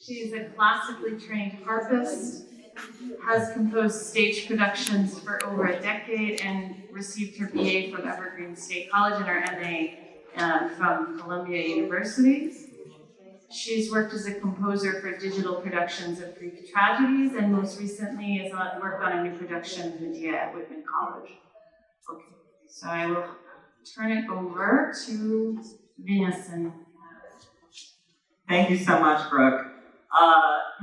She's a classically trained harpist, has composed stage productions for over a decade, and received her BA from Evergreen State College and her MA from Columbia University. She's worked as a composer for digital productions of Greek tragedies, and most recently has worked on a new production of Medea at Whitman College. Okay, so I will turn it over to Venison. Thank you so much, Brooke.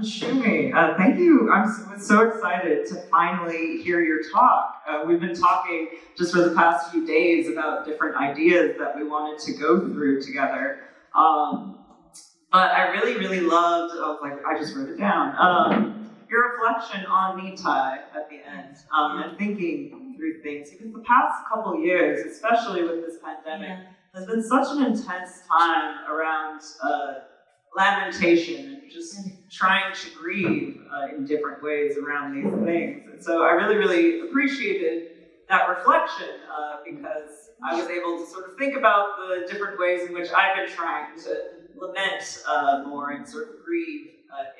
Shumi, thank you. I'm so excited to finally hear your talk. We've been talking just for the past few days about different ideas that we wanted to go through together. But I really loved, I just wrote it down, your reflection on Nitai at the end, and thinking through things. Because the past couple years, especially with this pandemic, has been such an intense time around lamentation and just trying to grieve in different ways around these things. And so I really appreciated that reflection because I was able to sort of think about the different ways in which I've been trying to lament more and sort of grieve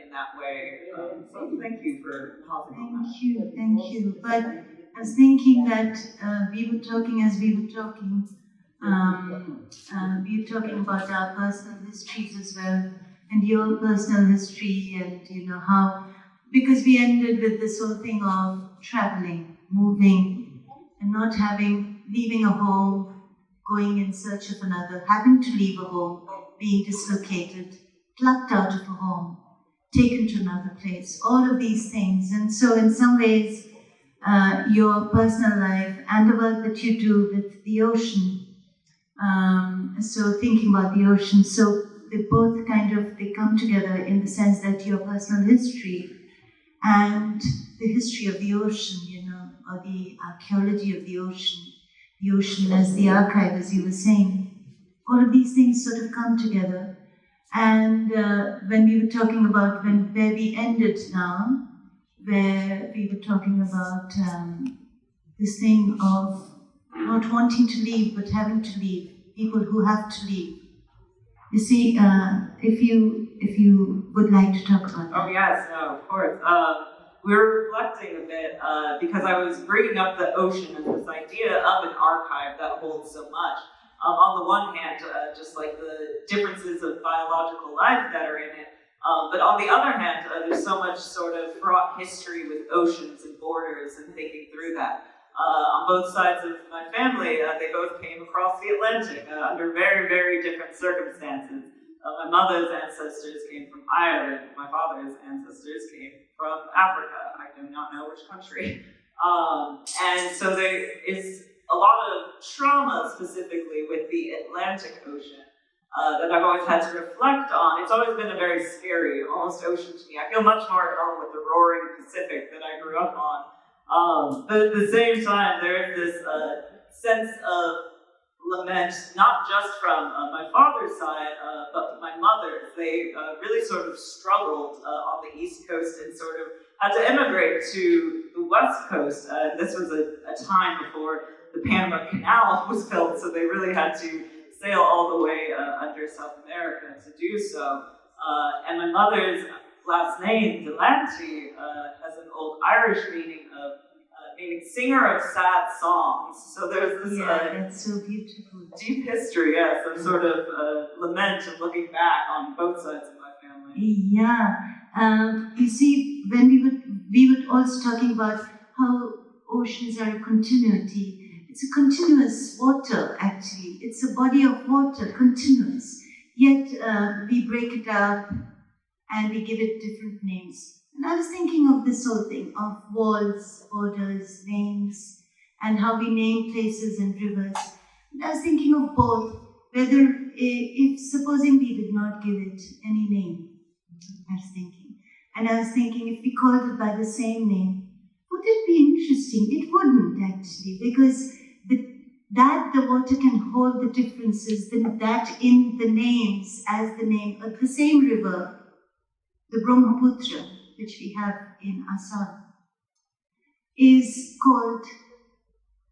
in that way. So thank you for pausing on that. Thank you. But I was thinking that we were talking as we were talking. We were talking about our personal histories as well, and your personal history, and how, because we ended with this whole thing of traveling, moving, and not leaving a home, going in search of another, having to leave a home, being dislocated, plucked out of a home, taken to another place, all of these things. And so in some ways, your personal life and the work that you do with the ocean, so thinking about the ocean, so they both they come together in the sense that your personal history and the history of the ocean, or the archaeology of the ocean as the archive, as you were saying, all of these things sort of come together. And when we were talking about where we ended now, where we were talking about this thing of not wanting to leave but having to leave, people who have to leave. You see, if you would like to talk about that. Oh yes, no, of course. We were reflecting a bit because I was bringing up the ocean and this idea of an archive that holds so much. On the one hand, just like the differences of biological life that are in it, but on the other hand, there's so much sort of fraught history with oceans and borders and thinking through that. On both sides of my family, they both came across the Atlantic under very different circumstances. My mother's ancestors came from Ireland. My father's ancestors came from Africa. I do not know which country. And so there is a lot of trauma specifically with the Atlantic Ocean that I've always had to reflect on. It's always been a very scary, almost ocean to me. I feel much more at home with the roaring Pacific that I grew up on. But at the same time, there is this sense of lament, not just from my father's side, but my mother's. They really sort of struggled on the East Coast and sort of had to immigrate to the West Coast. This was a time before the Panama Canal was built, so they really had to sail all the way under South America to do so. And my mother's last name, Delanty, has an old Irish meaning singer of sad songs. So there's this that's so beautiful. Deep history, yes, of sort of lament and looking back on both sides of my family. Yeah, you see, when we were also talking about how oceans are a continuity. It's a continuous water, actually. It's a body of water, continuous. Yet we break it up and we give it different names. And I was thinking of this whole thing of walls, borders, names, and how we name places and rivers. And I was thinking of both, whether if supposing we did not give it any name, I was thinking. And I was thinking if we called it by the same name, would it be interesting? It wouldn't actually, because the water can hold the differences, that in the names as the name of the same river, the Brahmaputra, which we have in Assam, is called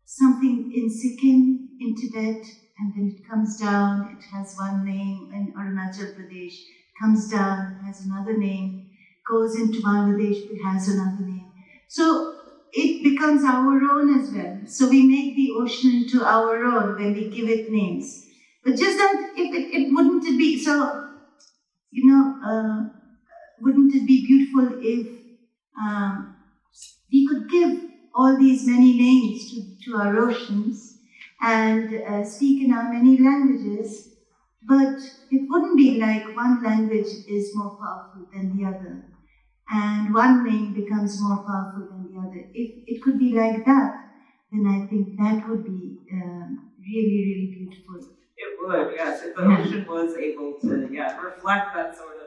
something in Sikkim, in Tibet, and then it comes down, it has one name in Arunachal Pradesh, comes down, has another name, goes into Bangladesh, it has another name. So it becomes our own as well. So we make the ocean into our own when we give it names. But just that, if it wouldn't it be so? Wouldn't it be beautiful if we could give all these many names to our oceans and speak in our many languages, but it wouldn't be like one language is more powerful than the other, and one name becomes more powerful than the other. If it could be like that, then I think that would be really, really beautiful. It would, yes. If the ocean was able to, reflect that sort of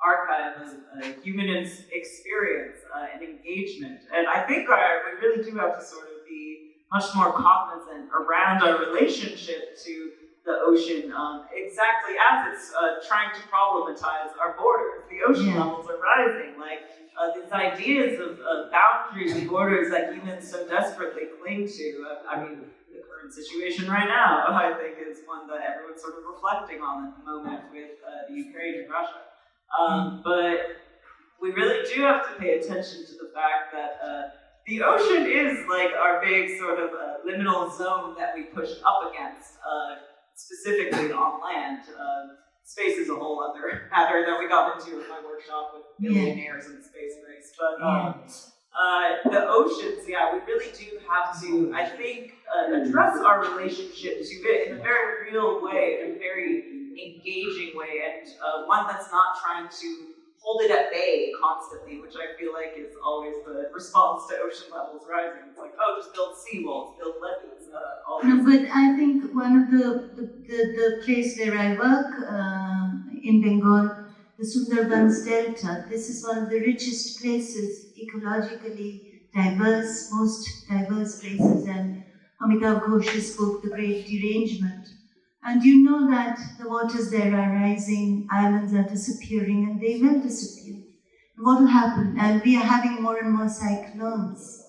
archive of human experience and engagement. And I think we really do have to sort of be much more cognizant around our relationship to the ocean, exactly as it's trying to problematize our borders. The ocean levels are rising. These ideas of boundaries and borders that humans so desperately cling to. The current situation right now, I think, is one that everyone's sort of reflecting on at the moment with the Ukraine and Russia. But we really do have to pay attention to the fact that the ocean is like our big sort of liminal zone that we push up against, specifically on land. Space is a whole other matter that we got into in my workshop with billionaires and space race. But the oceans, we really do have to, I think, address our relationship to it in a very real way, in a very engaging way, and one that's not trying to hold it at bay constantly, which I feel like is always the response to ocean levels rising. It's like, oh, just build seawalls, build levees, all No, this. but I think one of the place where I work in Bengal, the Sundarbans Delta, this is one of the richest places, ecologically diverse, most diverse places, and Amitav Ghosh's book, The Great Derangement. And you know that the waters there are rising, islands are disappearing, and they will disappear. What will happen? And we are having more and more cyclones.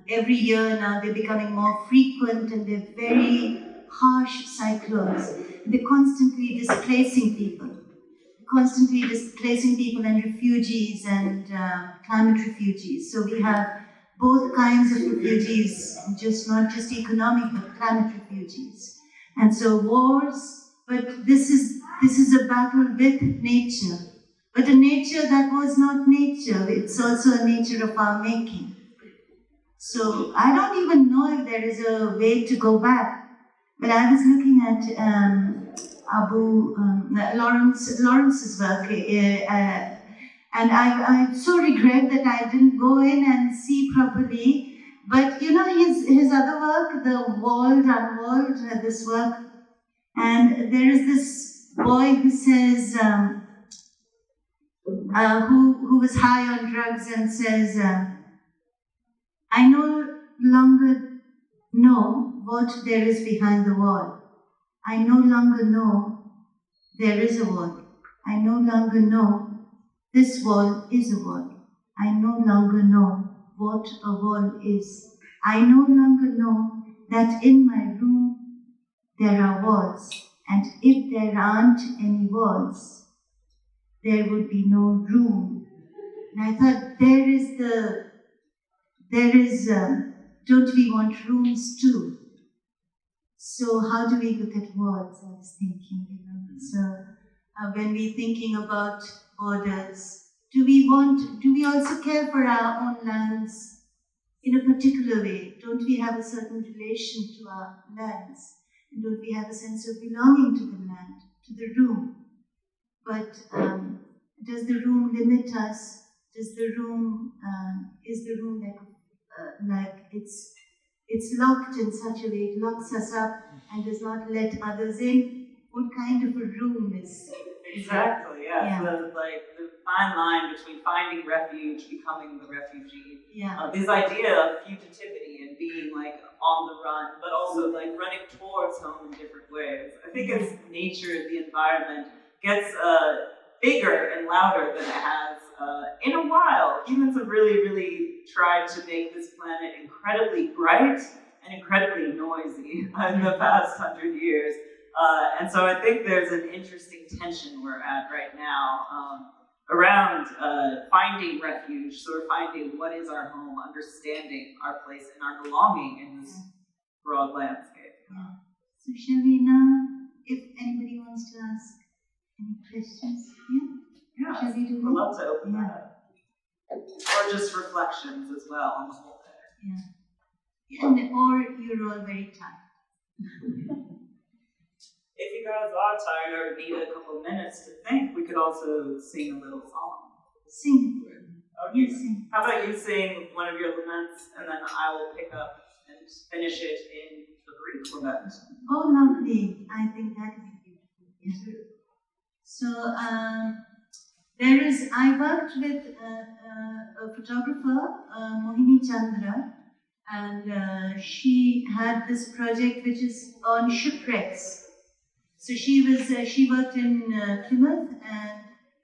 Every year now, they're becoming more frequent, and they're very harsh cyclones. They're constantly displacing people and refugees and climate refugees. So we have both kinds of refugees, not just economic, but climate refugees. And so wars, but this is a battle with nature. But a nature that was not nature, it's also a nature of our making. So I don't even know if there is a way to go back. But I was looking at Lawrence's work, and I so regret that I didn't go in and see properly. But his other work, the Walled, Unwalled, this work, and there is this boy who says, who was high on drugs and says, I no longer know what there is behind the wall. I no longer know there is a wall. I no longer know this wall is a wall. I no longer know what a wall is. I no longer know that in my room there are walls, and if there aren't any walls, there would be no room. And I thought, don't we want rooms too? So how do we look at walls? I was thinking, So when we're thinking about borders, do we also care for our own lands in a particular way? Don't we have a certain relation to our lands? And don't we have a sense of belonging to the land, to the room? But does the room limit us? Is the room like it's locked in such a way, it locks us up and does not let others in? What kind of a room is Exactly, yeah. The fine line between finding refuge, becoming the refugee. Yeah. This idea of fugitivity and being on the run, but also running towards home in different ways. I think as nature, the environment gets bigger and louder than it has in a while. Humans have really, really tried to make this planet incredibly bright and incredibly noisy in the past 100 years. And so I think there's an interesting tension we're at right now around finding refuge, sort of finding what is our home, understanding our place and our belonging in this broad landscape. Yeah. So shall we now, if anybody wants to ask any questions, Yeah, shall we do I'd that? love to open that up. Or just reflections as well on the whole thing. Yeah. And, or you're all very tired. If you guys are tired or need a couple minutes to think, we could also sing a little song. Sing. Okay. You sing. How about you sing one of your laments, and then I will pick up and finish it in the Greek lament. Oh, lovely. I think that would be beautiful. Yeah. So, I worked with a photographer, Mohini Chandra, and she had this project which is on shipwrecks. So she worked in Plymouth, and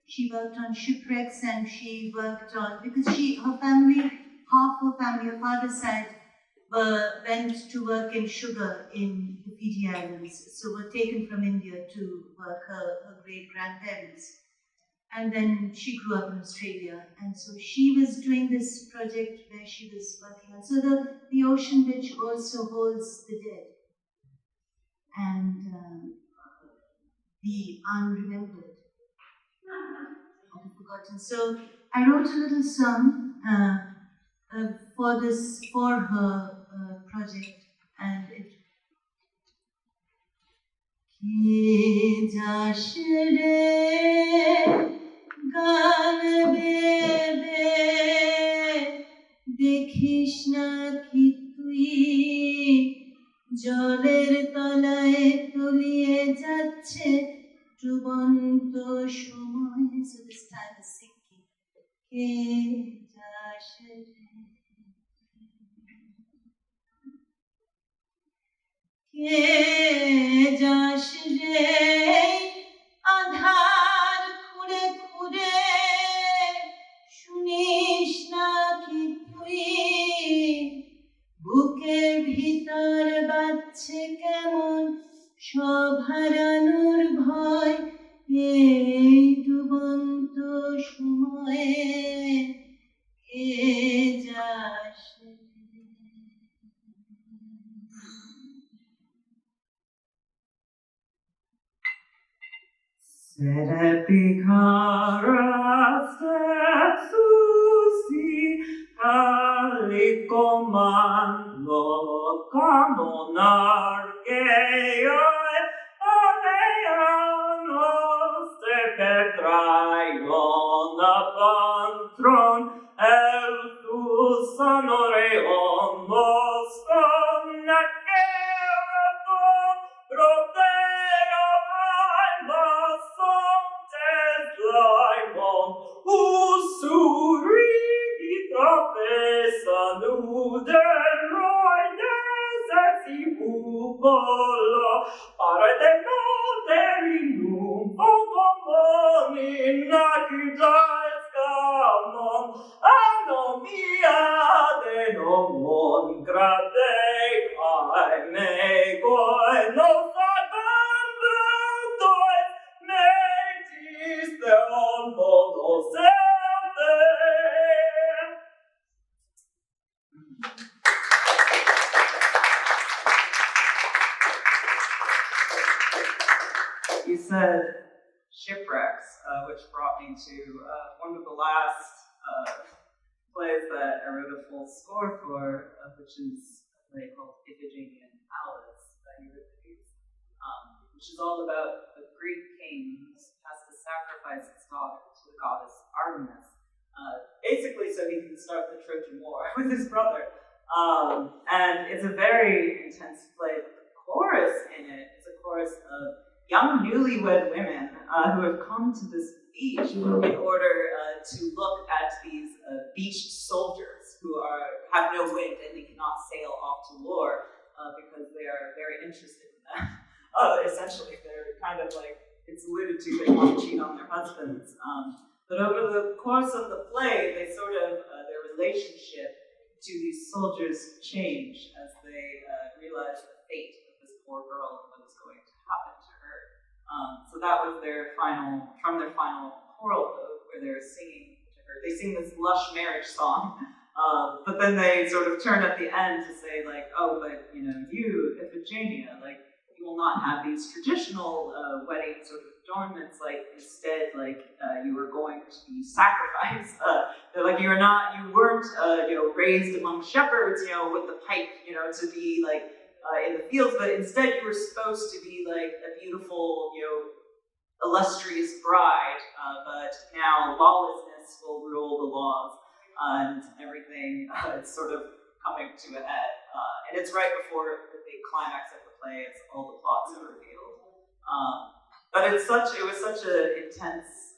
she worked on shipwrecks, and she worked on, because her father's side, went to work in sugar in the Fiji Islands, so were taken from India to work, her great-grandparents. And then she grew up in Australia, and so she was doing this project where she was working on. So the ocean which also holds the dead and the unremembered or the forgotten. So I wrote a little song for her project, and it. Ki jashre গান বেবে দেখিস না কি তুই জলের তলায় তলিয়ে যাচ্ছে ডুবন্ত সময়. So this time is sinking. কে যাস রে, কে যাস রে আধার খুঁড়ে খুঁড়ে, শুনিস না কি তুই বুকের ভিতর বাজছে কেমন সব হারানোর ভয় এই ডুবন্ত সময়ে কে যাস রে. Serepi caras susi calicomando camonar geoi aneanos te petraion apantron el tu sonoreon moscon naceaton protea Usuri trapesa nuderoides et ibubolo pare de noterinum focomonin nacidaes camon anomia de nomon gradei cae megoi nos adambrantois metis theon bonos You said shipwrecks, which brought me to one of the last plays that I wrote a full score for, which is a play called Iphigenia and Alice by Euripides, which is all about a Greek king who has to sacrifice his daughter to the goddess Artemis, basically so he can start the Trojan War with his brother. And it's a very intense play. The chorus in it is a chorus of young newlywed women who have come to this beach in order to look at these beached soldiers who have no wind and they cannot sail off to war because they are very interested in that. Essentially, they're kind of like, it's alluded to, they want to cheat on their husbands. But over the course of the play, they sort of, their relationship to these soldiers change as they realize the fate of this poor girl and what is going to happen to So that was their final choral ode, where they're singing to her. They sing this lush marriage song, but then they sort of turn at the end to say like, oh, but you, Iphigenia, like you will not have these traditional wedding sort of adornments. Like instead, like you are going to be sacrificed. They're like you weren't raised among shepherds, with the pipe, to be like in the fields, but instead you were supposed to be like a beautiful, illustrious bride, but now lawlessness will rule the laws, and everything is sort of coming to a head. And it's right before the big climax of the play, it's all the plots are revealed. But it was such an intense,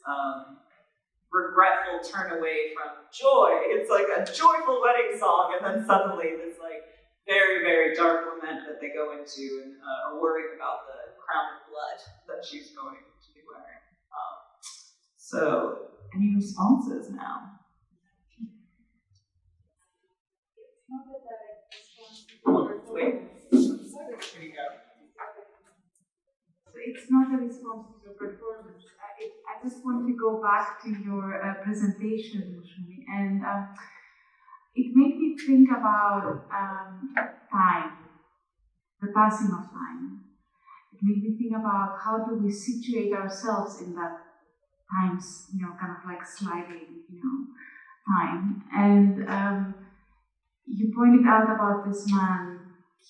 regretful turn away from joy. It's like a joyful wedding song, and then suddenly this like very, very dark lament that they go into and are worried about the crown of blood that she's going to be wearing. So, any responses now? Wait. Here you go. So it's not a response to your performance. I just want to go back to your presentation, Shumi, and it made me think about time, the passing of time. It made me think about how do we situate ourselves in that time's, kind of like sliding, time. And you pointed out about this man,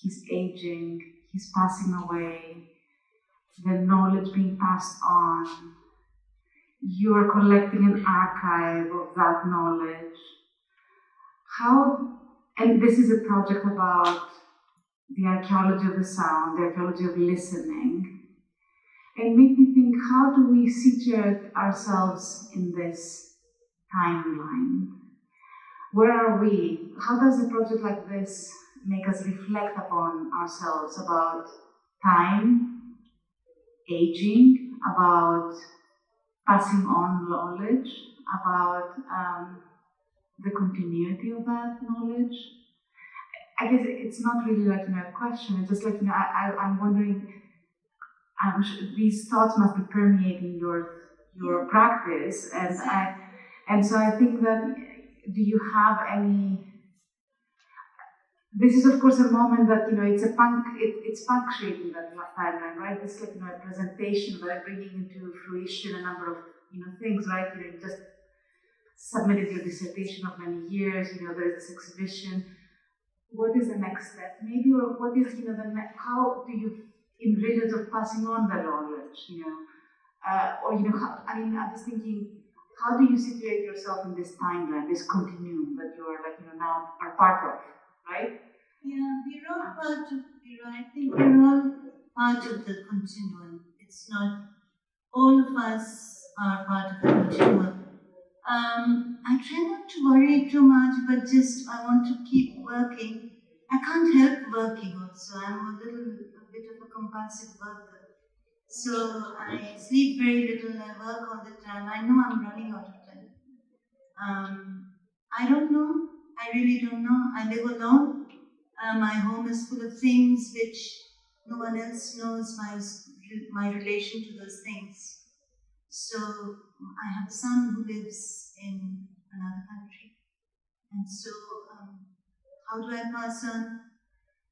he's aging, he's passing away, the knowledge being passed on. You are collecting an archive of that knowledge. And this is a project about the archaeology of the sound, the archaeology of listening. And made me think, how do we situate ourselves in this timeline? Where are we? How does a project like this make us reflect upon ourselves about time, aging, about passing on knowledge, about the continuity of that knowledge? I guess it's not really like a question. It's just like I'm wondering. These thoughts must be permeating your practice, and so I think that. Do you have any? This is of course a moment that it's punctuating that timeline, right? This is like a presentation, but bringing into fruition a number of things, right? You just submitted your dissertation of many years. There is this exhibition. What is the next step, maybe, or what is how do you envision of passing on the knowledge, I'm just thinking. How do you situate yourself in this timeline, this continuum that you are now are part of, right? Yeah, we're all part of, I think we're all part of the continuum. It's not, all of us are part of the continuum. I try not to worry too much, but just I want to keep working. I can't help working also. I'm a bit of a compulsive worker. So I sleep very little, I work all the time. I know I'm running out of time. I don't know. I really don't know. I live alone. My home is full of things which no one else knows my relation to those things. So I have a son who lives in another country. And so how do I pass on?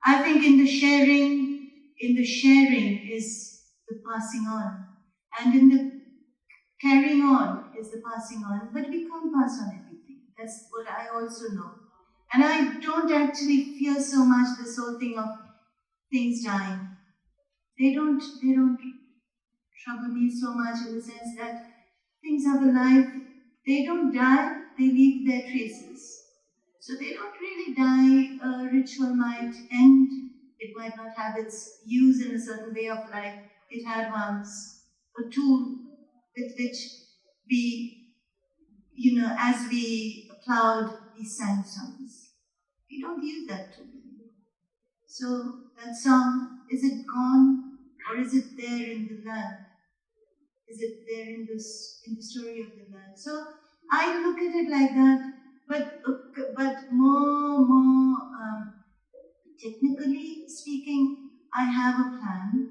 I think in the sharing is the passing on, and in the carrying on is the passing on, but we can't pass on everything. That's what I also know. And I don't actually fear so much this whole thing of things dying. They don't trouble me so much in the sense that things have a life. They don't die, they leave their traces. So they don't really die. A ritual might end, it might not have its use in a certain way of life. It had once a tool with which we, as we plowed, we sang songs. We don't use that tool anymore. So that song, is it gone, or is it there in the land? Is it there in the story of the land? So I look at it like that, but more technically speaking, I have a plan.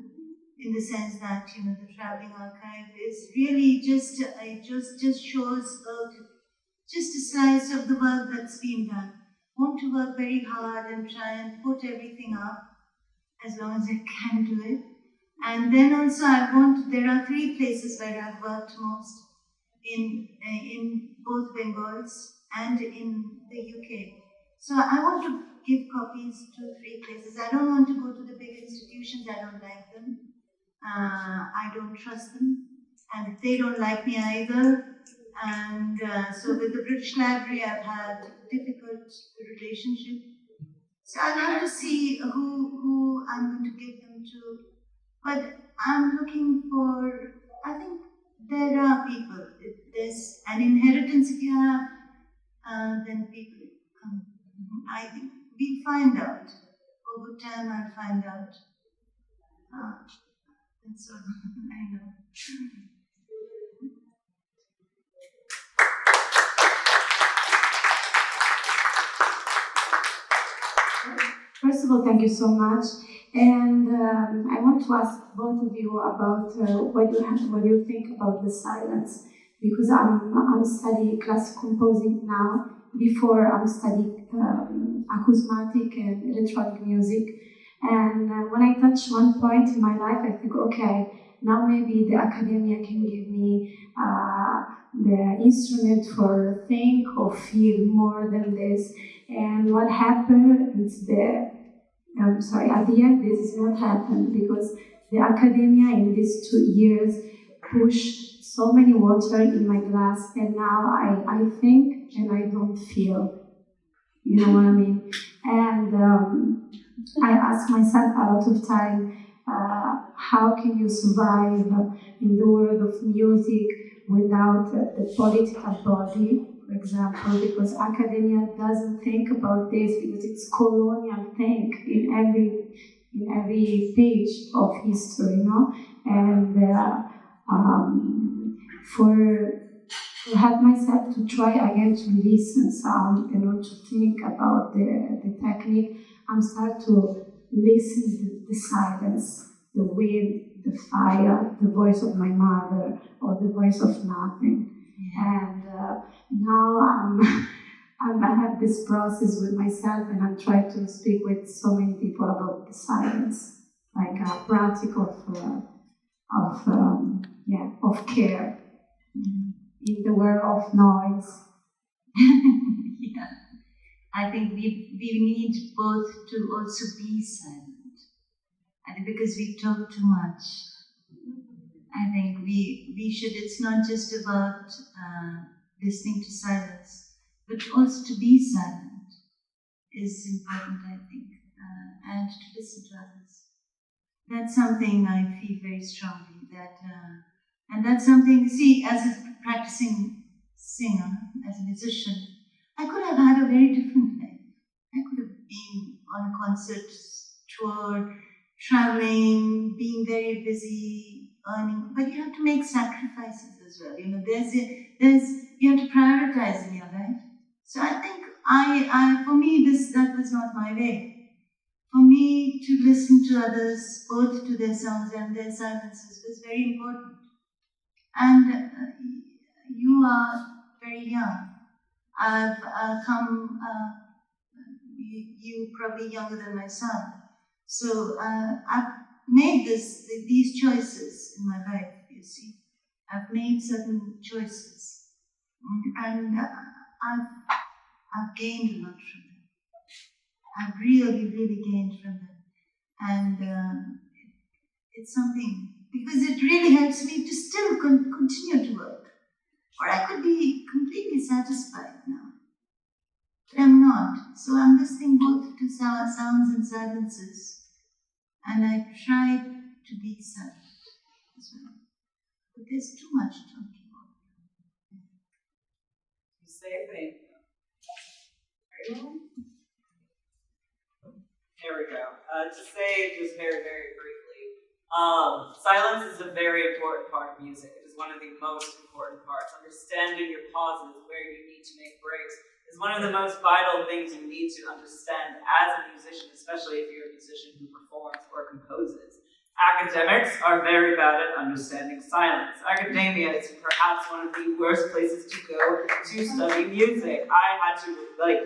in the sense that, you know, the traveling archive is really just it just shows just a slice of the work that's been done. Want to work very hard and try and put everything up as long as I can do it. And then also there are 3 places where I've worked most in both Bengals and in the UK. So I want to give copies to 3 places. I don't want to go to the big institutions, I don't like them. I don't trust them, and they don't like me either. And so with the British Library, I've had a difficult relationship. So I'll have to see who I'm going to give them to. But I'm looking for, I think there are people. If there's an inheritance if you have, then people come. I think we'll find out. Over time, I'll find out. That's all I know. First of all, thank you so much. And I want to ask both of you about what you think about the silence, because I'm studying classical composing now. Before I'm studying acousmatic and electronic music. And when I touch one point in my life, I think, okay, now maybe the academia can give me the instrument for think or feel more than this. And what happened is at the end, this is not happened because the academia in these 2 years pushed so many water in my glass, and now I think and I don't feel. You know what I mean? And I ask myself a lot of time, how can you survive in the world of music without the political body, for example, because academia doesn't think about this because it's colonial think in every page of history, you know? And to help myself to try again to listen sound and not to think about the technique, I'm start to listen to the silence, the wind, the fire, the voice of my mother, or the voice of nothing. And now I have this process with myself, and I'm trying to speak with so many people about the silence, like a practice of care in the world of noise. Yeah. I think we need both to also be silent. I think because we talk too much. I think we should, it's not just about listening to silence, but also to be silent is important, I think, and to listen to others. That's something I feel very strongly, that, and that's something, see, as a practicing singer, as a musician, I could have had a very different life. I could have been on a concert tour, traveling, being very busy, earning, but you have to make sacrifices as well. You know, you have to prioritize in your life. So I think for me, that was not my way. For me, to listen to others, both to their songs and their silences, was very important. And you are very young. I've come, you probably younger than my son. So I've made these choices in my life, you see. I've made certain choices. And I've gained a lot from them. I've really, really gained from them. And it's something, because it really helps me to still continue to work. Or I could be completely satisfied now. But I'm not. So I'm listening both to sounds and silences. And I try to be silent as well. But there's too much talking about. You say thing. There we go. To say just very, very briefly, silence is a very important part of music. It is one of the most important parts. Understanding your pauses, where you need to make breaks, is one of the most vital things you need to understand as a musician, especially if you're a musician who performs or composes. Academics are very bad at understanding silence. Academia is perhaps one of the worst places to go to study music. I had to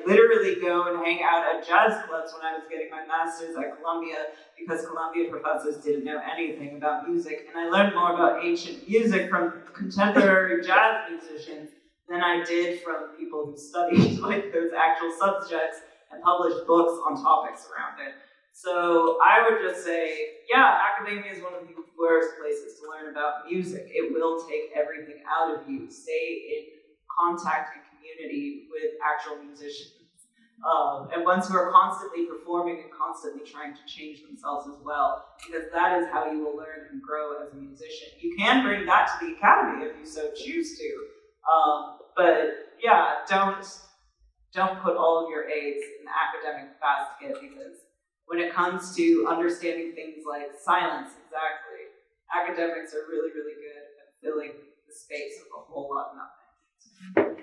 literally go and hang out at jazz clubs when I was getting my master's at Columbia because Columbia professors didn't know anything about music. And I learned more about ancient music from contemporary jazz musicians than I did from people who studied those actual subjects and published books on topics around it. So I would just say, yeah, academia is one of the worst places to learn about music. It will take everything out of you. Stay in contact and community with actual musicians. And ones who are constantly performing and constantly trying to change themselves as well, because that is how you will learn and grow as a musician. You can bring that to the academy if you so choose to, but yeah, don't put all of your eggs in the academic basket, because when it comes to understanding things like silence, exactly, academics are really, really good at filling the space of a whole lot of nothing.